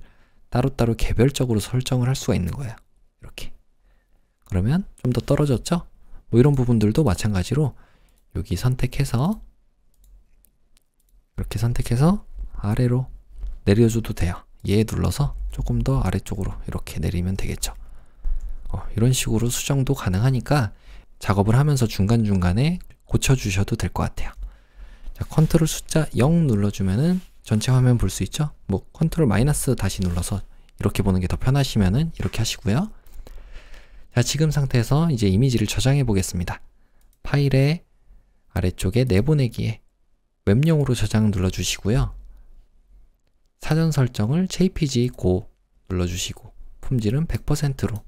따로따로 개별적으로 설정을 할 수가 있는 거예요. 이렇게. 그러면 좀 더 떨어졌죠? 뭐 이런 부분들도 마찬가지로 여기 선택해서 이렇게 선택해서 아래로 내려줘도 돼요. 얘 눌러서 조금 더 아래쪽으로 이렇게 내리면 되겠죠. 이런 식으로 수정도 가능하니까 작업을 하면서 중간중간에 고쳐주셔도 될 것 같아요. 자, 컨트롤 숫자 0 눌러주면은 전체 화면 볼 수 있죠? 뭐 컨트롤 마이너스 다시 눌러서 이렇게 보는 게 더 편하시면은 이렇게 하시고요. 자, 지금 상태에서 이제 이미지를 저장해 보겠습니다. 파일의 아래쪽에 내보내기에 웹용으로 저장 눌러주시고요. 사전 설정을 JPG 고 눌러주시고 품질은 100%로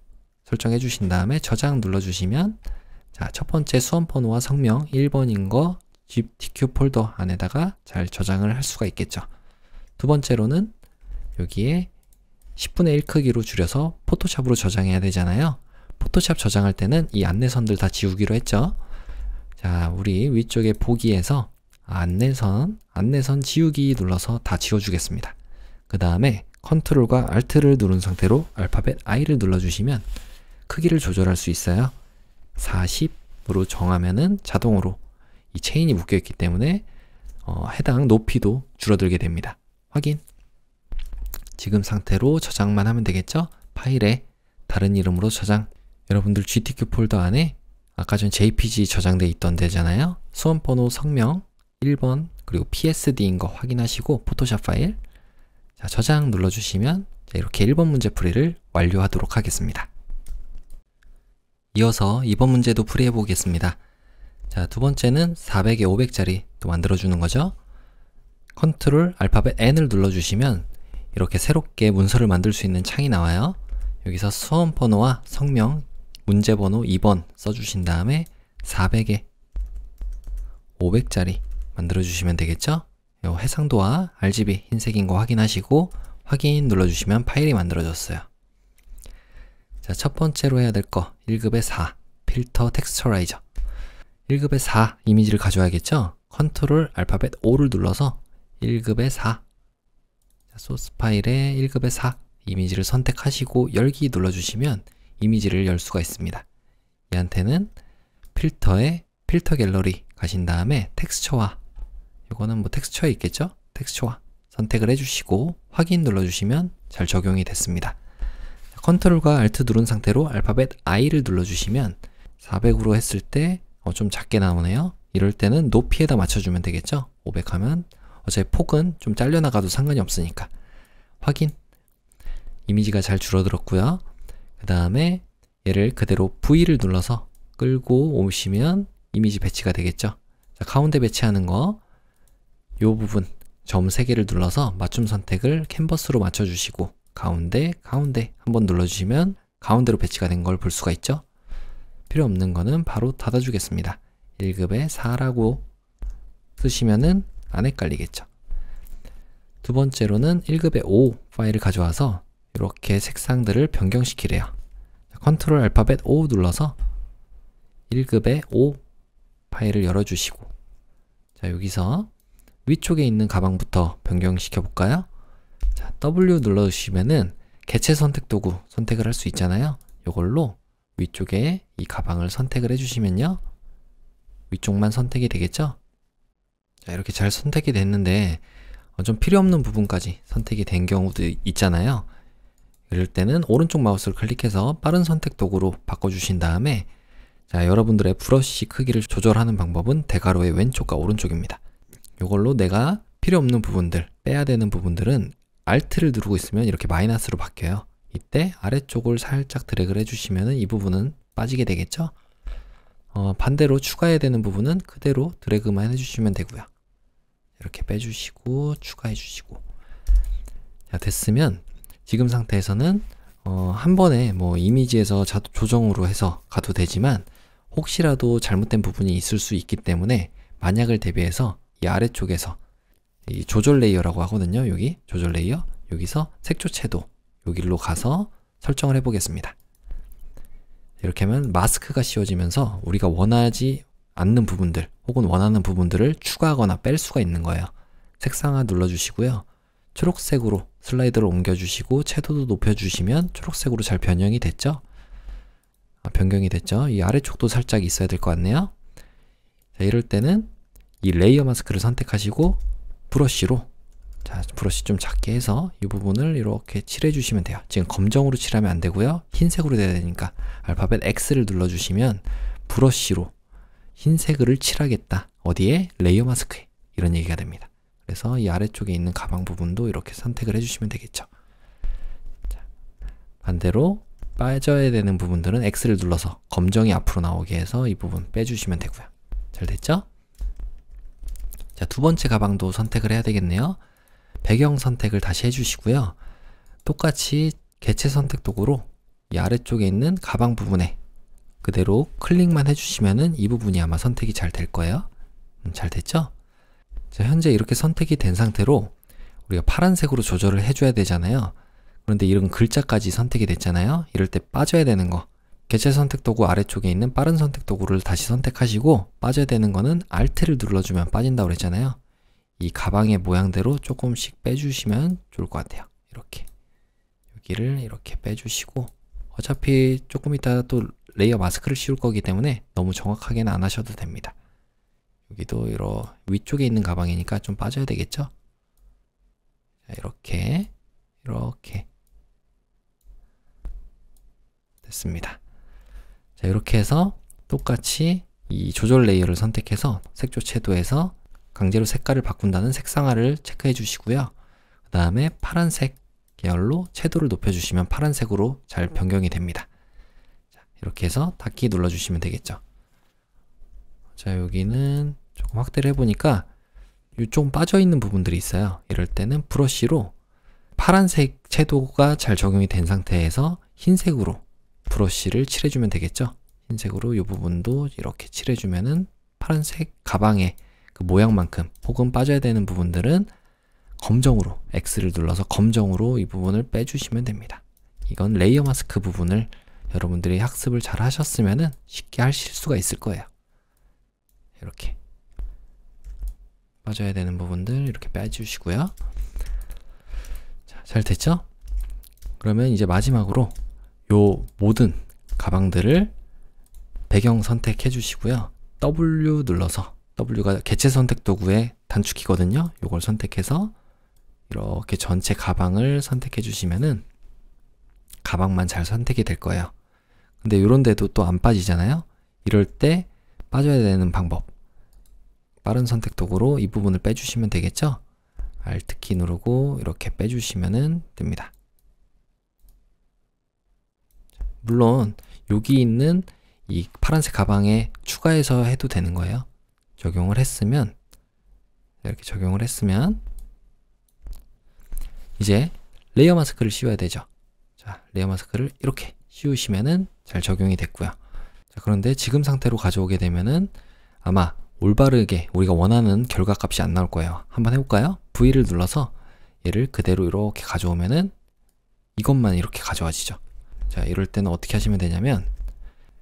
설정해 주신 다음에 저장 눌러주시면 자, 첫 번째 수험 번호와 성명 1번인 거 GTK 폴더 안에다가 잘 저장을 할 수가 있겠죠. 두 번째로는 여기에 10분의 1 크기로 줄여서 포토샵으로 저장해야 되잖아요. 포토샵 저장할 때는 이 안내선들 다 지우기로 했죠. 자, 우리 위쪽에 보기에서 안내선 지우기 눌러서 다 지워주겠습니다. 그 다음에 컨트롤과 Alt를 누른 상태로 알파벳 I를 눌러주시면 크기를 조절할 수 있어요. 40으로 정하면은 자동으로 이 체인이 묶여있기 때문에 해당 높이도 줄어들게 됩니다. 확인. 지금 상태로 저장만 하면 되겠죠? 파일에 다른 이름으로 저장. 여러분들 GTK 폴더 안에 아까 전 JPG 저장돼 있던 데잖아요. 수험번호, 성명 1번 그리고 PSD인 거 확인하시고 포토샵 파일 자, 저장 눌러주시면 이렇게 1번 문제 풀이를 완료하도록 하겠습니다. 이어서 2번 문제도 풀이해 보겠습니다. 자, 두 번째는 400에 500짜리 또 만들어주는 거죠. 컨트롤 알파벳 N을 눌러주시면 이렇게 새롭게 문서를 만들 수 있는 창이 나와요. 여기서 수험 번호와 성명, 문제 번호 2번 써주신 다음에 400에 500짜리 만들어주시면 되겠죠. 요 해상도와 RGB 흰색인 거 확인하시고 확인 눌러주시면 파일이 만들어졌어요. 자, 첫 번째로 해야 될 거 1급의 4 필터 텍스처라이저 1급의 4 이미지를 가져와야겠죠. 컨트롤 알파벳 O를 눌러서 1급의 4 자, 소스 파일에 1급의 4 이미지를 선택하시고 열기 눌러주시면 이미지를 열 수가 있습니다. 얘한테는 필터에 필터 갤러리 가신 다음에 텍스처화 이거는 뭐 텍스처에 있겠죠? 텍스처화 선택을 해주시고 확인 눌러주시면 잘 적용이 됐습니다. 컨트롤과 Alt 누른 상태로 알파벳 I를 눌러주시면 400으로 했을 때 좀 작게 나오네요. 이럴 때는 높이에다 맞춰주면 되겠죠? 500 하면 어차피 폭은 좀 잘려나가도 상관이 없으니까 확인. 이미지가 잘 줄어들었고요. 그 다음에 얘를 그대로 V를 눌러서 끌고 오시면 이미지 배치가 되겠죠. 자, 가운데 배치하는 거, 요 부분 점 3개를 눌러서 맞춤 선택을 캔버스로 맞춰주시고 가운데 한번 눌러주시면 가운데로 배치가 된 걸 볼 수가 있죠. 필요 없는 거는 바로 닫아주겠습니다. 1급에 4라고 쓰시면은 안 헷갈리겠죠. 두 번째로는 1급에 5 파일을 가져와서 이렇게 색상들을 변경시키래요. 컨트롤 알파벳 5 눌러서 1급에 5 파일을 열어주시고, 자, 여기서 위쪽에 있는 가방부터 변경시켜 볼까요? 자, W 눌러주시면은 개체 선택 도구 선택을 할 수 있잖아요. 이걸로 위쪽에 이 가방을 선택을 해주시면요, 위쪽만 선택이 되겠죠? 자, 이렇게 잘 선택이 됐는데 좀 필요 없는 부분까지 선택이 된 경우도 있잖아요. 이럴 때는 오른쪽 마우스를 클릭해서 빠른 선택 도구로 바꿔주신 다음에, 자, 여러분들의 브러쉬 크기를 조절하는 방법은 대괄호의 왼쪽과 오른쪽입니다. 이걸로 내가 필요 없는 부분들, 빼야 되는 부분들은 Alt를 누르고 있으면 이렇게 마이너스로 바뀌어요. 이때 아래쪽을 살짝 드래그를 해주시면 이 부분은 빠지게 되겠죠? 반대로 추가해야 되는 부분은 그대로 드래그만 해주시면 되고요. 이렇게 빼주시고 추가해주시고, 자, 됐으면 지금 상태에서는 한 번에 뭐 이미지에서 조정으로 해서 가도 되지만 혹시라도 잘못된 부분이 있을 수 있기 때문에 만약을 대비해서 이 아래쪽에서 이 조절 레이어라고 하거든요. 여기 조절 레이어, 여기서 색조 채도 여기로 가서 설정을 해 보겠습니다. 이렇게 하면 마스크가 씌워지면서 우리가 원하지 않는 부분들 혹은 원하는 부분들을 추가하거나 뺄 수가 있는 거예요. 색상화 눌러주시고요, 초록색으로 슬라이드를 옮겨주시고 채도도 높여주시면 초록색으로 잘 변형이 됐죠? 변경이 됐죠? 이 아래쪽도 살짝 있어야 될 것 같네요. 자, 이럴 때는 이 레이어 마스크를 선택하시고 브러쉬로, 자, 브러쉬 좀 작게 해서 이 부분을 이렇게 칠해 주시면 돼요. 지금 검정으로 칠하면 안 되고요, 흰색으로 돼야 되니까 알파벳 X를 눌러주시면 브러쉬로 흰색을 칠하겠다, 어디에? 레이어 마스크에, 이런 얘기가 됩니다. 그래서 이 아래쪽에 있는 가방 부분도 이렇게 선택을 해주시면 되겠죠. 자, 반대로 빠져야 되는 부분들은 X를 눌러서 검정이 앞으로 나오게 해서 이 부분 빼주시면 되고요. 잘 됐죠? 자, 두 번째 가방도 선택을 해야 되겠네요. 배경 선택을 다시 해주시고요, 똑같이 개체 선택 도구로 이 아래쪽에 있는 가방 부분에 그대로 클릭만 해주시면은 이 부분이 아마 선택이 잘 될 거예요. 잘 됐죠? 자, 현재 이렇게 선택이 된 상태로 우리가 파란색으로 조절을 해줘야 되잖아요. 그런데 이런 글자까지 선택이 됐잖아요. 이럴 때 빠져야 되는 거, 개체 선택 도구 아래쪽에 있는 빠른 선택 도구를 다시 선택하시고, 빠져야 되는 거는 Alt를 눌러주면 빠진다고 그랬잖아요. 이 가방의 모양대로 조금씩 빼주시면 좋을 것 같아요. 이렇게 여기를 이렇게 빼주시고, 어차피 조금 이따 또 레이어 마스크를 씌울 거기 때문에 너무 정확하게는 안 하셔도 됩니다. 여기도 이런 위쪽에 있는 가방이니까 좀 빠져야 되겠죠? 자, 이렇게 됐습니다. 자, 이렇게 해서 똑같이 이 조절 레이어를 선택해서 색조 채도에서 강제로 색깔을 바꾼다는 색상화를 체크해 주시고요. 그 다음에 파란색 계열로 채도를 높여주시면 파란색으로 잘 변경이 됩니다. 자, 이렇게 해서 닫기 눌러주시면 되겠죠. 자, 여기는 조금 확대를 해보니까 좀 빠져있는 부분들이 있어요. 이럴 때는 브러쉬로 파란색 채도가 잘 적용이 된 상태에서 흰색으로 브러쉬를 칠해주면 되겠죠. 흰색으로 이 부분도 이렇게 칠해주면은 파란색 가방의 그 모양만큼, 혹은 빠져야 되는 부분들은 검정으로 X를 눌러서 검정으로 이 부분을 빼주시면 됩니다. 이건 레이어 마스크 부분을 여러분들이 학습을 잘 하셨으면 쉽게 하실 수가 있을 거예요. 이렇게 빠져야 되는 부분들 이렇게 빼주시고요. 자, 잘 됐죠? 그러면 이제 마지막으로 요 모든 가방들을 배경 선택해 주시고요, W 눌러서, W가 개체 선택 도구의 단축키거든요. 요걸 선택해서 이렇게 전체 가방을 선택해 주시면은 가방만 잘 선택이 될 거예요. 근데 이런 데도 또 안 빠지잖아요. 이럴 때 빠져야 되는 방법, 빠른 선택 도구로 이 부분을 빼주시면 되겠죠. Alt키 누르고 이렇게 빼주시면 됩니다. 물론 여기 있는 이 파란색 가방에 추가해서 해도 되는 거예요. 적용을 했으면, 이렇게 적용을 했으면 이제 레이어 마스크를 씌워야 되죠. 자, 레이어 마스크를 이렇게 씌우시면은 잘 적용이 됐고요. 자, 그런데 지금 상태로 가져오게 되면은 아마 올바르게 우리가 원하는 결과값이 안 나올 거예요. 한번 해볼까요? V를 눌러서 얘를 그대로 이렇게 가져오면은 이것만 이렇게 가져와지죠. 자, 이럴 때는 어떻게 하시면 되냐면,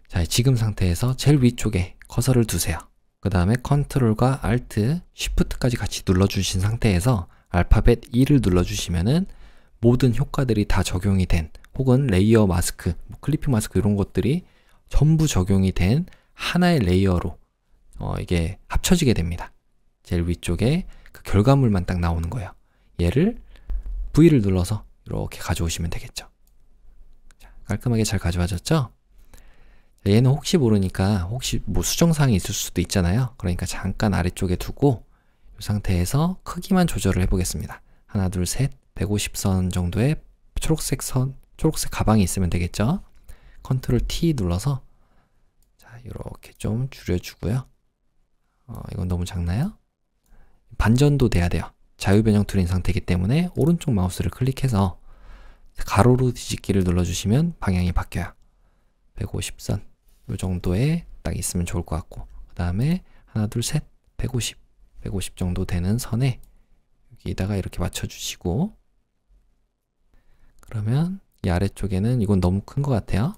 자, 지금 상태에서 제일 위쪽에 커서를 두세요. 그 다음에 컨트롤과 Alt, Shift까지 같이 눌러주신 상태에서 알파벳 E를 눌러주시면은 모든 효과들이 다 적용이 된, 혹은 레이어 마스크, 클리핑 마스크 이런 것들이 전부 적용이 된 하나의 레이어로 이게 합쳐지게 됩니다. 제일 위쪽에 그 결과물만 딱 나오는 거예요. 얘를 V를 눌러서 이렇게 가져오시면 되겠죠. 자, 깔끔하게 잘 가져와졌죠? 얘는 혹시 모르니까 혹시 뭐 수정사항이 있을 수도 있잖아요. 그러니까 잠깐 아래쪽에 두고 이 상태에서 크기만 조절을 해보겠습니다. 하나, 둘, 셋, 150선 정도의 초록색 선, 초록색 가방이 있으면 되겠죠. 컨트롤 T 눌러서 자, 이렇게 좀 줄여주고요. 이건 너무 작나요? 반전도 돼야 돼요. 자유변형 툴인 상태이기 때문에 오른쪽 마우스를 클릭해서 가로로 뒤집기를 눌러주시면 방향이 바뀌어요. 150선 이 정도에 딱 있으면 좋을 것 같고, 그 다음에 하나, 둘, 셋, 150 정도 되는 선에 여기다가 이렇게 맞춰주시고, 그러면 이 아래쪽에는 이건 너무 큰 것 같아요.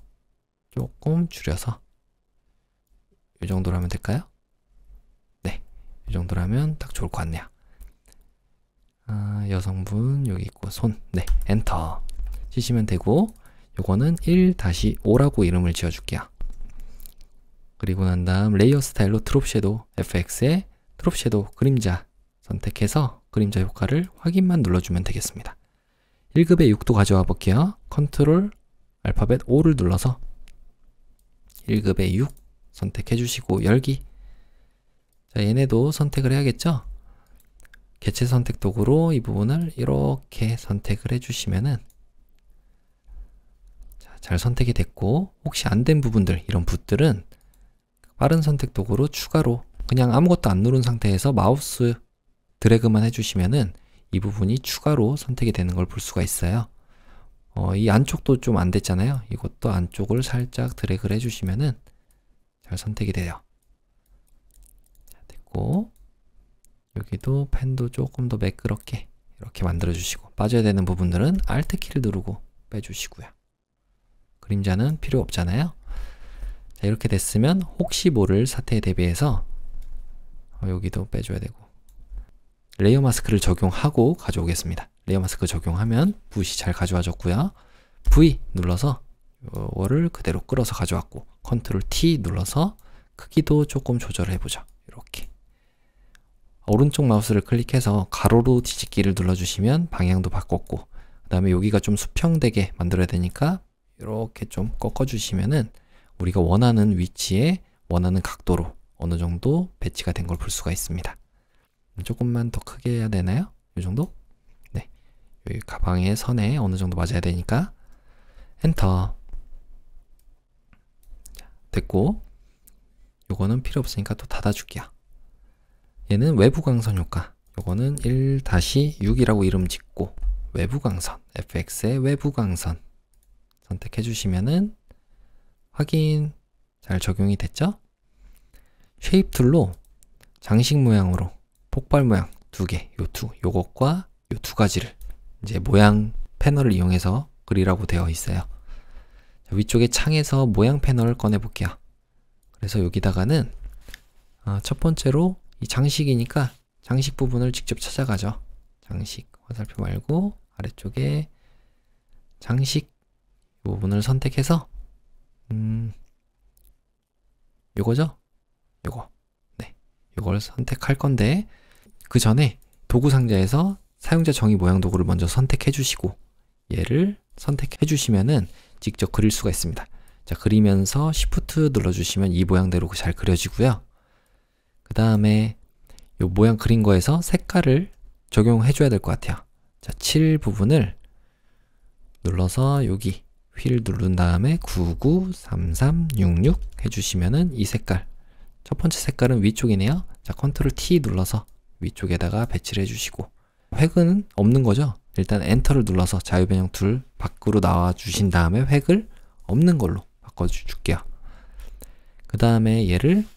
조금 줄여서 이 정도로 하면 될까요? 네, 이 정도로 하면 딱 좋을 것 같네요. 여성분 여기 있고 손, 네, 엔터 치시면 되고, 요거는 1-5라고 이름을 지어줄게요. 그리고 난 다음 레이어 스타일로 드롭 섀도우, FX에 드롭 섀도우 그림자 선택해서 그림자 효과를 확인만 눌러주면 되겠습니다. 1급에 6도 가져와 볼게요. 컨트롤 알파벳 O를 눌러서 1급에 6 선택해 주시고 열기. 자, 얘네도 선택을 해야겠죠? 개체 선택 도구로 이 부분을 이렇게 선택을 해주시면은 잘 선택이 됐고, 혹시 안 된 부분들, 이런 붓들은 빠른 선택 도구로 추가로 그냥 아무것도 안 누른 상태에서 마우스 드래그만 해주시면은 이 부분이 추가로 선택이 되는 걸 볼 수가 있어요. 이 안쪽도 좀 안 됐잖아요. 이것도 안쪽을 살짝 드래그를 해주시면은 잘 선택이 돼요. 자, 됐고, 여기도 펜도 조금 더 매끄럽게 이렇게 만들어 주시고, 빠져야 되는 부분들은 Alt 키를 누르고 빼주시고요. 그림자는 필요 없잖아요. 자, 이렇게 됐으면 혹시 모를 사태에 대비해서 여기도 빼줘야 되고, 레이어 마스크를 적용하고 가져오겠습니다. 레이어 마스크 적용하면 붓이 잘 가져와졌고요. V 눌러서 이거를 그대로 끌어서 가져왔고, 컨트롤 T 눌러서 크기도 조금 조절을 해보죠. 이렇게 오른쪽 마우스를 클릭해서 가로로 뒤집기를 눌러주시면 방향도 바꿨고, 그 다음에 여기가 좀 수평되게 만들어야 되니까 이렇게 좀 꺾어주시면은 우리가 원하는 위치에 원하는 각도로 어느 정도 배치가 된 걸 볼 수가 있습니다. 조금만 더 크게 해야 되나요? 이 정도? 네, 여기 가방의 선에 어느 정도 맞아야 되니까 엔터. 자, 됐고, 요거는 필요 없으니까 또 닫아줄게요. 얘는 외부 광선 효과, 요거는 1-6이라고 이름 짓고 외부 광선, FX의 외부 광선 선택해 주시면은 확인 잘 적용이 됐죠? 쉐입 툴로 장식 모양으로 폭발 모양 두 개, 요것과 요 두 가지를 이제 모양 패널을 이용해서 그리라고 되어 있어요. 자, 위쪽에 창에서 모양 패널을 꺼내 볼게요. 그래서 여기다가는 첫 번째로 이 장식이니까 장식 부분을 직접 찾아가죠. 장식 화살표 말고 아래쪽에 장식 부분을 선택해서 요거죠? 요거. 네. 요걸 선택할 건데, 그 전에 도구 상자에서 사용자 정의 모양 도구를 먼저 선택해 주시고 얘를 선택해 주시면은 직접 그릴 수가 있습니다. 자, 그리면서 Shift 눌러 주시면 이 모양대로 잘 그려지고요. 그 다음에 요 모양 그린 거에서 색깔을 적용해 줘야 될 것 같아요. 자, 칠 부분을 눌러서 여기 P를 누른 다음에 993366 해주시면은 이 색깔, 첫 번째 색깔은 위쪽이네요. 자, 컨트롤 T 눌러서 위쪽에다가 배치를 해주시고, 획은 없는 거죠. 일단 엔터를 눌러서 자유변형 툴 밖으로 나와 주신 다음에 획을 없는 걸로 바꿔줄게요. 그 다음에 얘를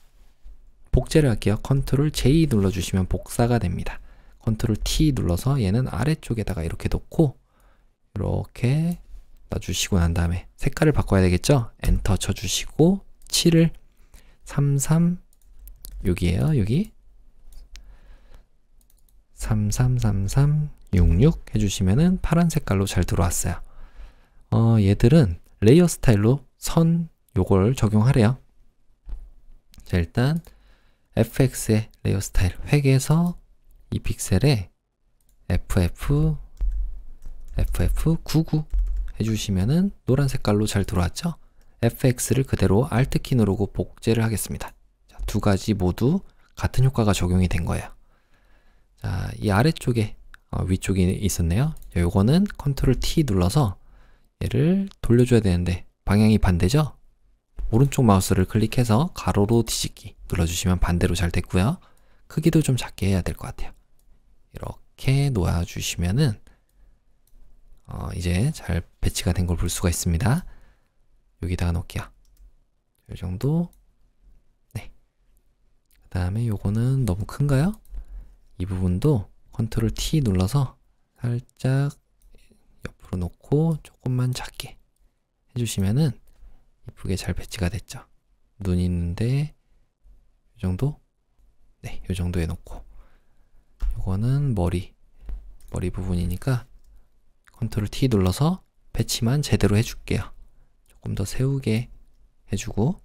복제를 할게요. 컨트롤 J 눌러주시면 복사가 됩니다. 컨트롤 T 눌러서 얘는 아래쪽에다가 이렇게 놓고 이렇게 놔주시고 난 다음에 색깔을 바꿔야 되겠죠? 엔터 쳐주시고 7을 33 여기에요. 여기 333366 해주시면은 파란 색깔로 잘 들어왔어요. 얘들은 레이어 스타일로 선 요걸 적용하래요. 자, 일단 fx의 레이어 스타일 획에서 이 픽셀에 FF99 해주시면은 노란 색깔로 잘 들어왔죠? fx를 그대로 Alt 키 누르고 복제를 하겠습니다. 자, 두 가지 모두 같은 효과가 적용이 된 거예요. 자, 이 아래쪽에 위쪽이 있었네요. 요거는 컨트롤 T 눌러서 얘를 돌려줘야 되는데 방향이 반대죠? 오른쪽 마우스를 클릭해서 가로로 뒤집기 눌러주시면 반대로 잘 됐고요. 크기도 좀 작게 해야 될 것 같아요. 이렇게 놓아주시면은 이제 잘 배치가 된 걸 볼 수가 있습니다. 여기다가 놓을게요. 이 정도. 네. 그 다음에 요거는 너무 큰가요? 이 부분도 컨트롤 T 눌러서 살짝 옆으로 놓고 조금만 작게 해주시면은 이쁘게 잘 배치가 됐죠. 눈 있는데 이 정도? 네, 이 정도에 놓고 이거는 머리 부분이니까 컨트롤 T 눌러서 배치만 제대로 해줄게요. 조금 더 세우게 해주고.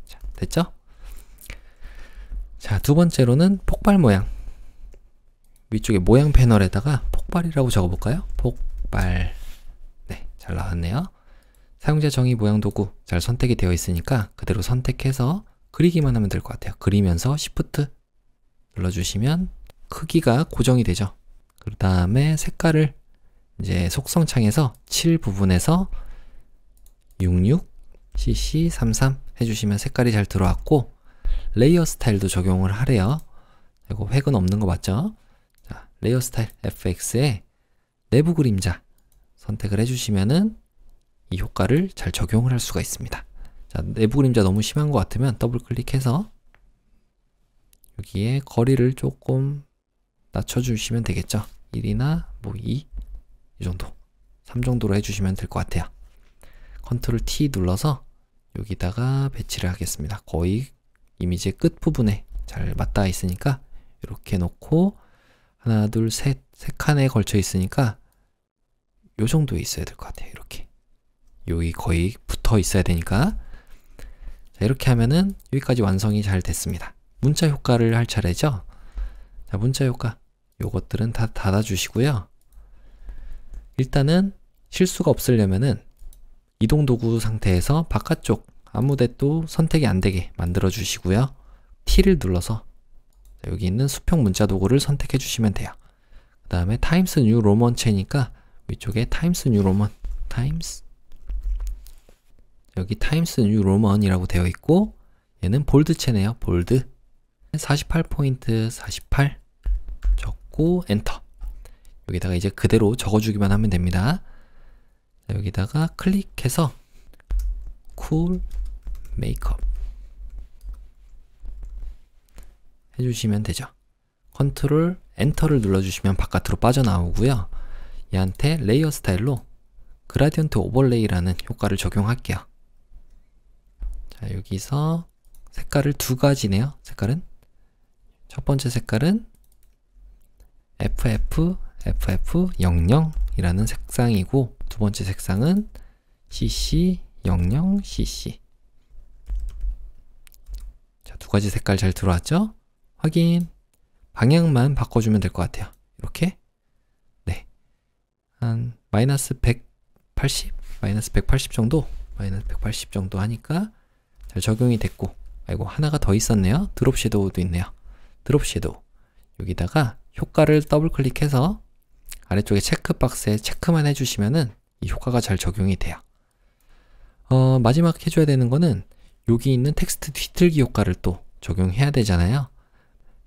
자, 됐죠? 자, 두 번째로는 폭발 모양. 위쪽에 모양 패널에다가 폭발이라고 적어볼까요? 폭발. 네, 잘 나왔네요. 사용자 정의 모양 도구 잘 선택이 되어 있으니까 그대로 선택해서 그리기만 하면 될 것 같아요. 그리면서 Shift 눌러주시면 크기가 고정이 되죠. 그 다음에 색깔을 이제 속성창에서 7 부분에서 66cc33 해주시면 색깔이 잘 들어왔고, 레이어 스타일도 적용을 하래요. 이거 획은 없는 거 맞죠? 자, 레이어 스타일 FX에 내부 그림자 선택을 해주시면은 이 효과를 잘 적용을 할 수가 있습니다. 자, 내부 그림자 너무 심한 것 같으면 더블 클릭해서 여기에 거리를 조금 낮춰주시면 되겠죠. 1이나 뭐 2, 이 정도, 3 정도로 해주시면 될 것 같아요. 컨트롤 T 눌러서 여기다가 배치를 하겠습니다. 거의 이미지의 끝부분에 잘 맞닿아 있으니까 이렇게 놓고 하나, 둘, 셋, 세 칸에 걸쳐 있으니까 요 정도에 있어야 될 것 같아요. 이렇게 여기 거의 붙어 있어야 되니까. 자, 이렇게 하면은 여기까지 완성이 잘 됐습니다. 문자 효과를 할 차례죠. 자, 문자 효과 요것들은 다 닫아 주시고요. 일단은 실수가 없으려면은 이동 도구 상태에서 바깥쪽 아무데도 선택이 안 되게 만들어 주시고요. T를 눌러서 여기 있는 수평 문자 도구를 선택해 주시면 돼요. 그 다음에 타임스 뉴 로먼 체니까 위쪽에 타임스 뉴 로먼, 여기 타임스 뉴 로먼이라고 되어 있고, 얘는 볼드 체네요. 볼드 48포인트 48 적고 엔터. 여기다가 이제 그대로 적어주기만 하면 됩니다. 자, 여기다가 클릭해서 쿨 메이크업 해주시면 되죠. 컨트롤 엔터를 눌러주시면 바깥으로 빠져나오고요. 얘한테 레이어 스타일로 그라디언트 오버레이라는 효과를 적용할게요. 자, 여기서 색깔을 두 가지네요. 색깔은 첫 번째 색깔은 FF00이라는 색상이고, 두 번째 색상은 CC00cc. 자, 두 가지 색깔 잘 들어왔죠? 확인. 방향만 바꿔주면 될 것 같아요. 이렇게. 네. 한 마이너스 180 정도? 마이너스 180 정도 하니까 잘 적용이 됐고, 아이고, 하나가 더 있었네요. 드롭 섀도우도 있네요. 드롭 섀도우. 여기다가 효과를 더블 클릭해서 아래쪽에 체크박스에 체크만 해주시면은 이 효과가 잘 적용이 돼요. 마지막 해줘야 되는 거는 여기 있는 텍스트 뒤틀기 효과를 또 적용해야 되잖아요.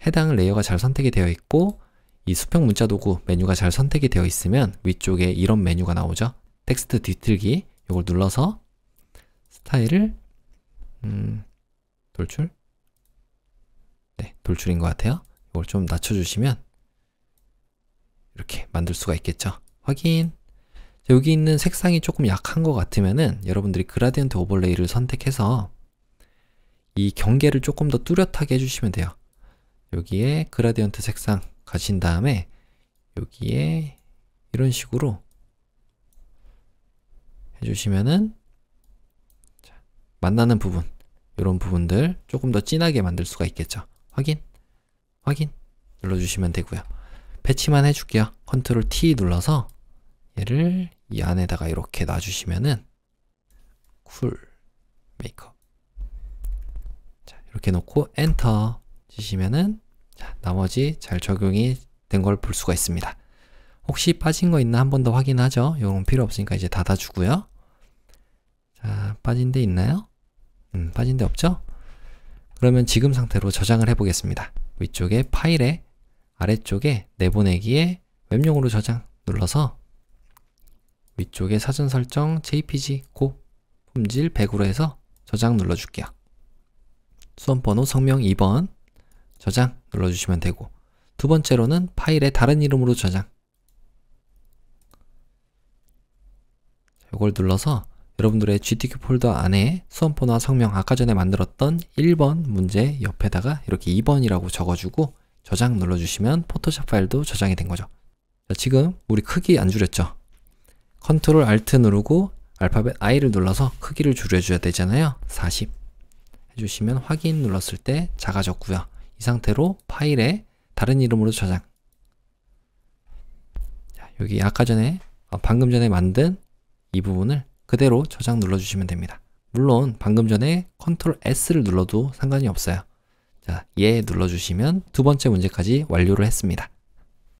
해당 레이어가 잘 선택이 되어 있고 이 수평 문자 도구 메뉴가 잘 선택이 되어 있으면 위쪽에 이런 메뉴가 나오죠. 텍스트 뒤틀기, 이걸 눌러서 스타일을 돌출? 네, 돌출인 것 같아요. 이걸 좀 낮춰주시면 이렇게 만들 수가 있겠죠. 확인. 여기 있는 색상이 조금 약한 것 같으면은 여러분들이 그라디언트 오버레이를 선택해서 이 경계를 조금 더 뚜렷하게 해주시면 돼요. 여기에 그라디언트 색상 가신 다음에 여기에 이런 식으로 해주시면은 만나는 부분, 이런 부분들 조금 더 진하게 만들 수가 있겠죠. 확인, 확인 눌러주시면 되고요. 패치만 해줄게요. 컨트롤 T 눌러서 얘를 이 안에다가 이렇게 놔주시면은 쿨 메이크업. 자, 이렇게 놓고 엔터 치시면은 자, 나머지 잘 적용이 된 걸 볼 수가 있습니다. 혹시 빠진 거 있나 한 번 더 확인하죠. 이건 필요 없으니까 이제 닫아주고요. 자, 빠진 데 있나요? 빠진 데 없죠? 그러면 지금 상태로 저장을 해보겠습니다. 위쪽에 파일에 아래쪽에 내보내기에 웹용으로 저장 눌러서 위쪽에 사전 설정 JPG 고 품질 100으로 해서 저장 눌러줄게요. 수험번호 성명 2번 저장 눌러주시면 되고, 두 번째로는 파일에 다른 이름으로 저장. 이걸 눌러서 여러분들의 GTK 폴더 안에 수험번호와 성명 아까 전에 만들었던 1번 문제 옆에다가 이렇게 2번이라고 적어주고 저장 눌러주시면 포토샵 파일도 저장이 된 거죠. 자, 지금 우리 크기 안 줄였죠? 컨트롤 알트 누르고 알파벳 I를 눌러서 크기를 줄여줘야 되잖아요. 40 해주시면 확인 눌렀을 때 작아졌고요. 이 상태로 파일에 다른 이름으로 저장. 자, 여기 아까 전에 방금 전에 만든 이 부분을 그대로 저장 눌러주시면 됩니다. 물론 방금 전에 컨트롤 S를 눌러도 상관이 없어요. 자, 얘 눌러주시면 두 번째 문제까지 완료를 했습니다.